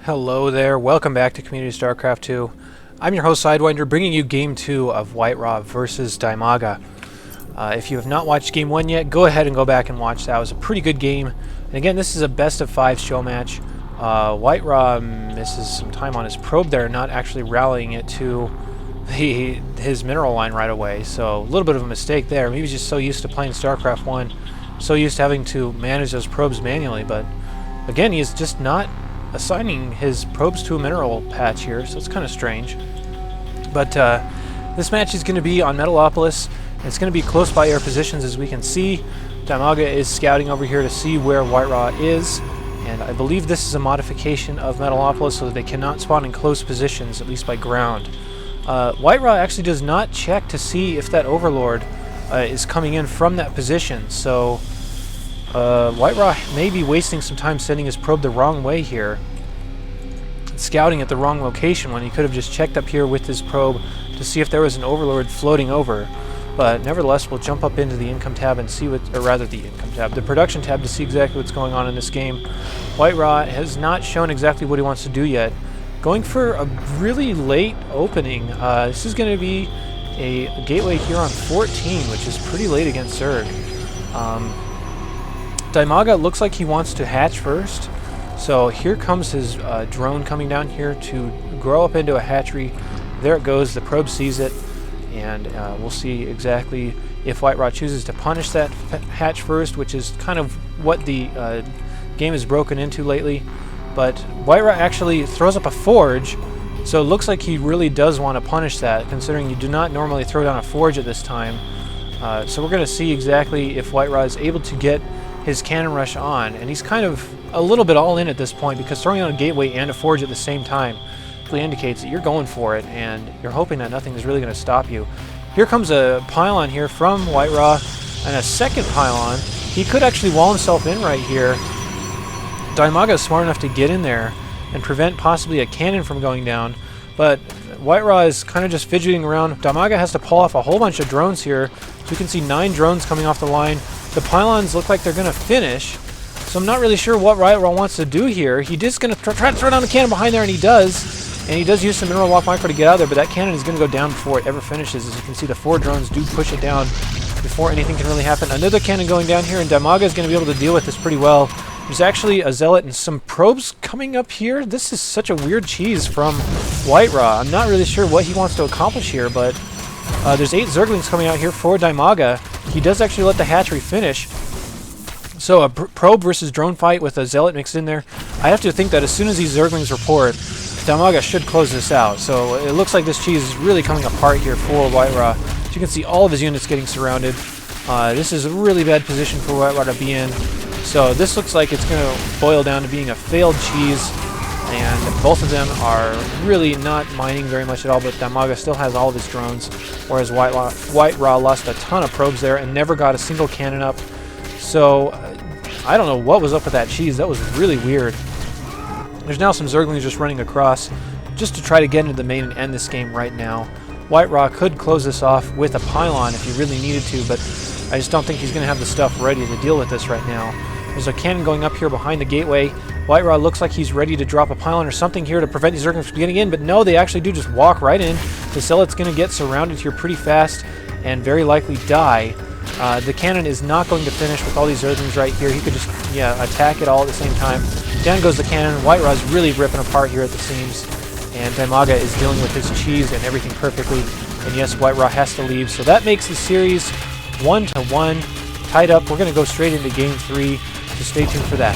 Hello there, welcome back to Community Starcraft 2. I'm your host Sidewinder, bringing you Game 2 of WhiteRa versus Dimaga. If you have not watched Game 1 yet, go ahead and go back and watch that. It was a pretty good game. And again, this is a best of 5 show match. WhiteRa misses some time on his probe there, not actually rallying it to his mineral line right away. So a little bit of a mistake there. Maybe he's just so used to playing Starcraft 1, so used to having to manage those probes manually. But again, he's just not assigning his probes to a mineral patch here, so it's kind of strange. But this match is going to be on Metalopolis. It's going to be close by air positions, as we can see. Dimaga is scouting over here to see where WhiteRa is, and I believe this is a modification of Metalopolis so that they cannot spawn in close positions, at least by ground. WhiteRa actually does not check to see if that Overlord is coming in from that position, so WhiteRa may be wasting some time sending his probe the wrong way here, scouting at the wrong location when he could have just checked up here with his probe to see if there was an Overlord floating over. But nevertheless, we'll jump up into the income tab and see what, or rather the income tab, the production tab, to see exactly what's going on in this game. WhiteRa has not shown exactly what he wants to do yet. Going for a really late opening. This is going to be a gateway here on 14, which is pretty late against Zerg. Dimaga looks like he wants to hatch first, so here comes his drone coming down here to grow up into a hatchery. There it goes, the probe sees it, and we'll see exactly if WhiteRa chooses to punish that hatch first, which is kind of what the game is broken into lately. But WhiteRa actually throws up a forge, so it looks like he really does want to punish that, considering you do not normally throw down a forge at this time. So we're going to see exactly if WhiteRa is able to get his cannon rush on, and he's kind of a little bit all in at this point, because throwing on a gateway and a forge at the same time really indicates that you're going for it and you're hoping that nothing is really going to stop you. Here comes a pylon here from WhiteRa, and a second pylon. He could actually wall himself in right here. Dimaga is smart enough to get in there and prevent possibly a cannon from going down, but WhiteRa is kind of just fidgeting around. Dimaga has to pull off a whole bunch of drones here, so you can see 9 drones coming off the line. The pylons look like they're going to finish, so I'm not really sure what WhiteRa wants to do here. He is going to try to throw down the cannon behind there, and he does use some mineral walk micro to get out of there, but that cannon is going to go down before it ever finishes. As you can see, the 4 drones do push it down before anything can really happen. Another cannon going down here, and Dimaga is going to be able to deal with this pretty well. There's actually a zealot and some probes coming up here. This is such a weird cheese from WhiteRa. I'm not really sure what he wants to accomplish here, but there's 8 Zerglings coming out here for Dimaga. He does actually let the hatchery finish. So a probe versus drone fight with a zealot mixed in there. I have to think that as soon as these Zerglings report, Dimaga should close this out. So it looks like this cheese is really coming apart here for WhiteRa. So you can see all of his units getting surrounded. This is a really bad position for WhiteRa to be in. So this looks like it's going to boil down to being a failed cheese, and both of them are really not mining very much at all, but Dimaga still has all of his drones, whereas WhiteRa lost a ton of probes there and never got a single cannon up. So I don't know what was up with that cheese. That was really weird. There's now some Zerglings just running across just to try to get into the main and end this game right now. WhiteRa could close this off with a pylon if he really needed to, but I just don't think he's going to have the stuff ready to deal with this right now. There's a cannon going up here behind the gateway. WhiteRa looks like he's ready to drop a pylon or something here to prevent these Zerglings from getting in, but no, they actually do just walk right in. The zealot's going to get surrounded here pretty fast and very likely die. The cannon is not going to finish with all these Zerglings right here. He could just, attack it all at the same time. Down goes the cannon. WhiteRa's really ripping apart here at the seams, and Dimaga is dealing with his cheese and everything perfectly. And yes, WhiteRa has to leave. So that makes the series 1-1, tied up. We're going to go straight into Game 3, so stay tuned for that.